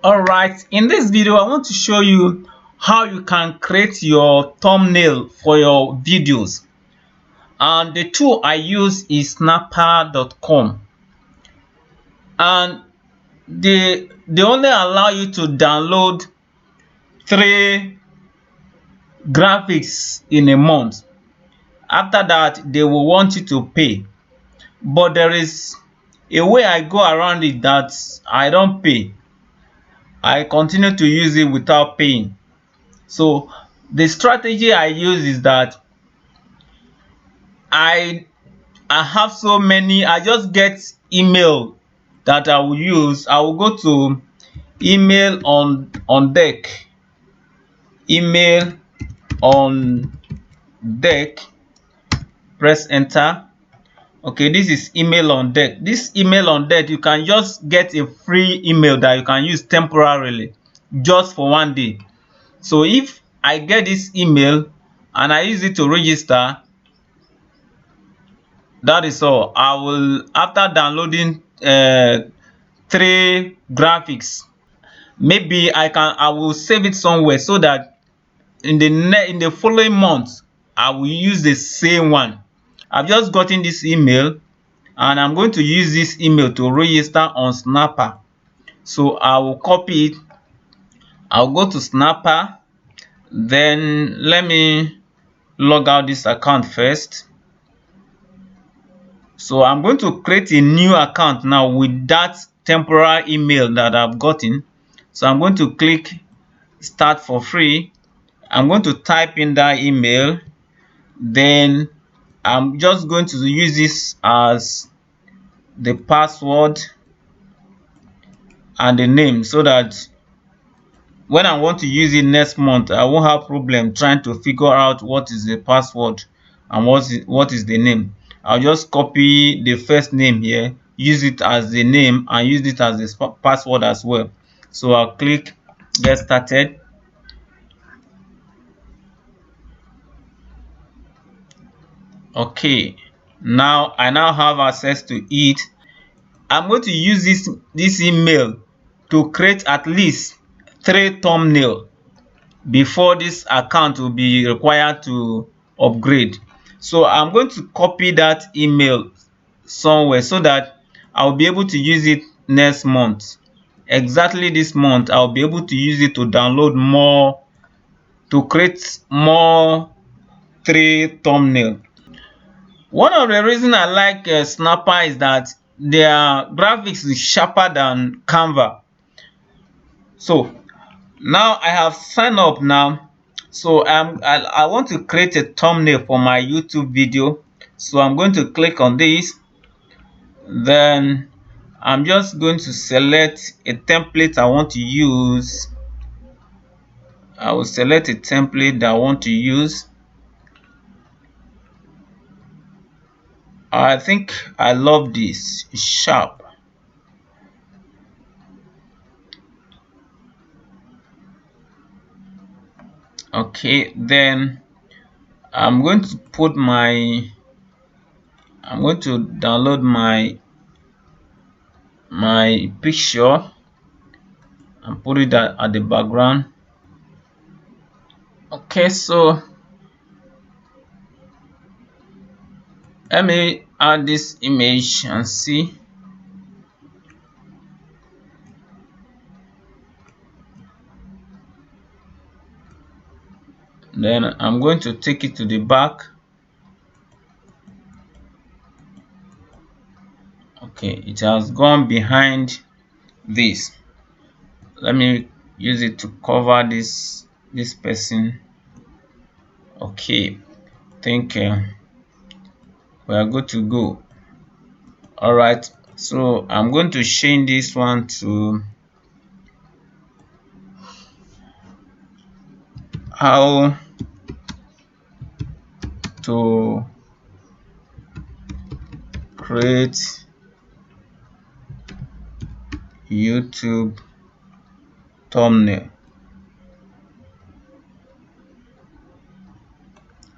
Alright, in this video I want to show you how you can create your thumbnail for your videos, and the tool I use is snappa.com, and they only allow you to download 3 graphics in a month. After that they will want you to pay, but there is a way I go around it that I don't pay. I continue to use it without paying. So the strategy I use is that I have so many. I just get email that I will use. I will go to email on deck, email on deck, press enter. Okay, this is email on deck. This email on deck, you can just get a free email that you can use temporarily just for 1 day. So if I get this email and I use it to register, that is all. I will, after downloading 3 graphics, maybe I will save it somewhere so that in the following month I will use the same one. I've just gotten this email and I'm going to use this email to register on Snappa. So I will copy it. I'll go to Snappa, then let me log out this account first. So I'm going to create a new account now with that temporary email that I've gotten. So I'm going to click start for free. I'm going to type in that email, then I'm just going to use this as the password and the name, so that when I want to use it next month I won't have problem trying to figure out what is the password and what is the name. I'll just copy the first name here, use it as the name and use it as the password as well. So I'll click get started. Okay, now I have access to it. I'm going to use this email to create at least 3 thumbnails before this account will be required to upgrade. So I'm going to copy that email somewhere so that I'll be able to use it next month. Exactly this month I'll be able to use it to download more, to create more 3 thumbnails. One of the reasons I like Snappa is that their graphics is sharper than Canva. So now I have signed up now. So I want to create a thumbnail for my YouTube video. So I'm going to click on this. Then I'm just going to select a template I want to use. I will select a template that I want to use. I think I love this. It's sharp. Okay, then I'm going to download my picture and put it at the background. Okay, so let me add this image and see. Then I'm going to take it to the back. Okay, it has gone behind this. Let me use it to cover this person. Okay, I think we are good to go. All right, so I'm going to change this one to how to create YouTube thumbnail.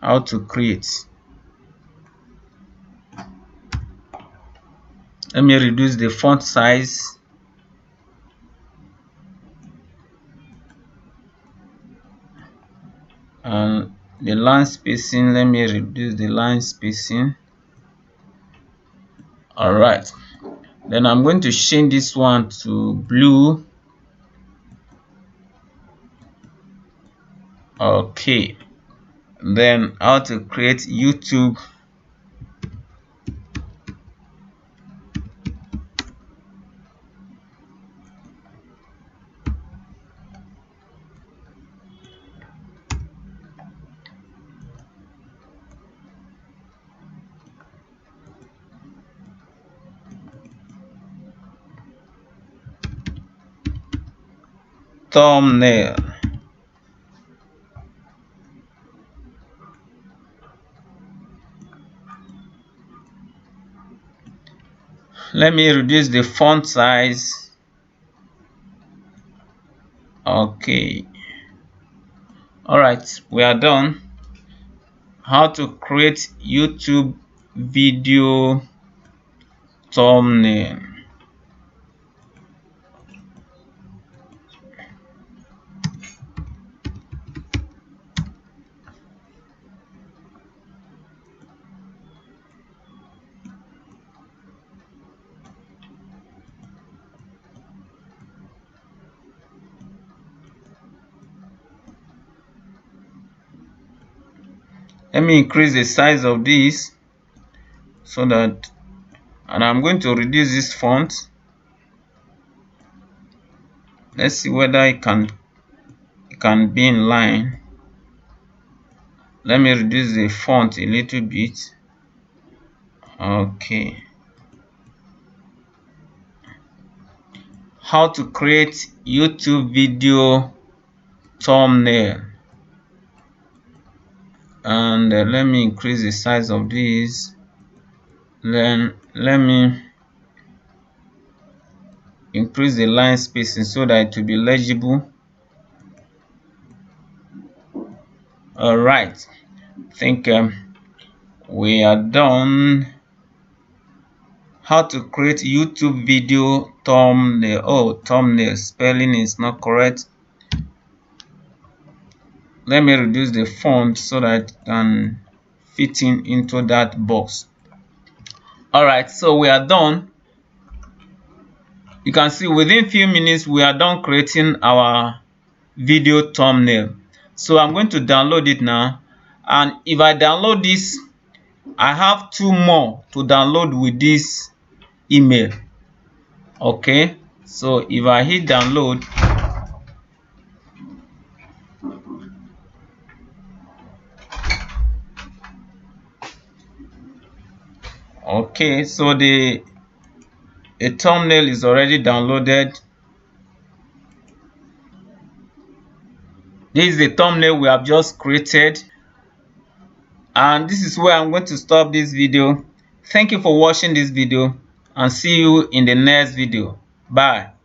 How to create. Let me reduce the font size. And the line spacing, let me reduce the line spacing. All right, then I'm going to change this one to blue. Okay, then how to create YouTube thumbnail. Let me reduce the font size. Okay, all right, we are done. How to create YouTube video thumbnail. Let me increase the size of this so that, and I'm going to reduce this font. Let's see whether it can be in line. Let me reduce the font a little bit. Okay, how to create YouTube video thumbnail. And let me increase the size of this. Then let me increase the line spacing so that it will be legible. All right, I think we are done. How to create YouTube video thumbnail. Oh, thumbnail spelling is not correct. Let me reduce the font so that it can fit into that box. All right, so we are done. You can see within few minutes we are done creating our video thumbnail. So I'm going to download it now, and if I download this, I have two more to download with this email. Okay, so if I hit download, okay, so the thumbnail is already downloaded. This is the thumbnail we have just created, and this is where I'm going to stop this video. Thank you for watching this video, and see you in the next video. Bye.